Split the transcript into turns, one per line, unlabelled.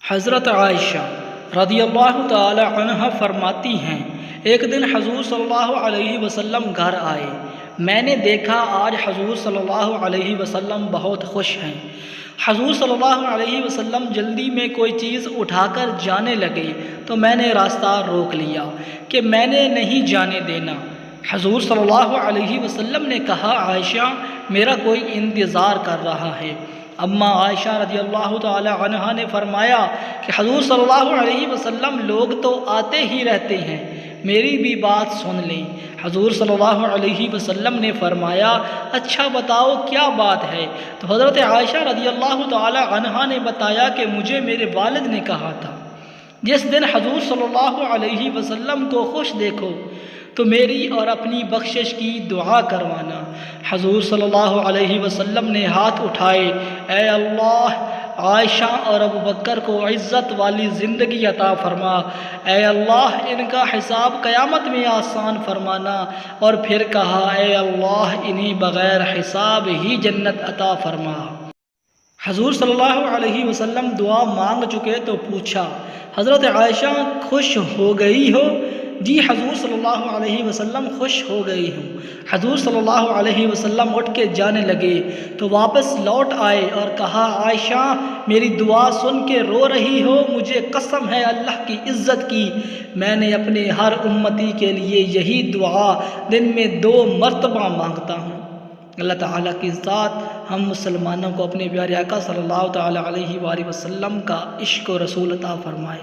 حضرت عائشہ رضی اللہ تعالی عنہ فرماتی ہیں، ایک دن حضور صلی اللہ علیہ وسلم گھر آئے۔ میں نے دیکھا آج حضور صلی اللہ علیہ وسلم بہت خوش ہیں۔ حضور صلی اللہ علیہ وسلم جلدی میں کوئی چیز اٹھا کر جانے لگے تو میں نے راستہ روک لیا کہ میں نے نہیں جانے دینا۔ حضور صلی اللہ علیہ وسلم نے کہا، عائشہ میرا کوئی انتظار کر رہا ہے۔ اما عائشہ رضی اللہ تعالی عنہا نے فرمایا کہ حضور صلی اللہ علیہ وسلم لوگ تو آتے ہی رہتے ہیں، میری بھی بات سن لیں۔ حضور صلی اللہ علیہ وسلم نے فرمایا، اچھا بتاؤ کیا بات ہے؟ تو حضرت عائشہ رضی اللہ تعالی عنہا نے بتایا کہ مجھے میرے والد نے کہا تھا، جس دن حضور صلی اللہ علیہ وسلم کو خوش دیکھو تو میری اور اپنی بخشش کی دعا کروانا۔ حضور صلی اللہ علیہ وسلم نے ہاتھ اٹھائے، اے اللہ عائشہ اور ابو بکر کو عزت والی زندگی عطا فرما، اے اللہ ان کا حساب قیامت میں آسان فرمانا، اور پھر کہا، اے اللہ انہیں بغیر حساب ہی جنت عطا فرما۔ حضور صلی اللہ علیہ وسلم دعا مانگ چکے تو پوچھا، حضرت عائشہ خوش ہو گئی ہو؟ جی حضور صلی اللہ علیہ وسلم خوش ہو گئی ہوں۔ حضور صلی اللہ علیہ وسلم اٹھ کے جانے لگے تو واپس لوٹ آئے اور کہا، عائشہ میری دعا سن کے رو رہی ہو؟ مجھے قسم ہے اللہ کی عزت کی، میں نے اپنے ہر امتی کے لیے یہی دعا دن میں 2 مرتبہ مانگتا ہوں۔ اللہ تعالیٰ کی ذات ہم مسلمانوں کو اپنے پیارے آقا صلی اللہ تعالیٰ علیہ وآلہ وسلم کا عشق و رسول عطا فرمائے۔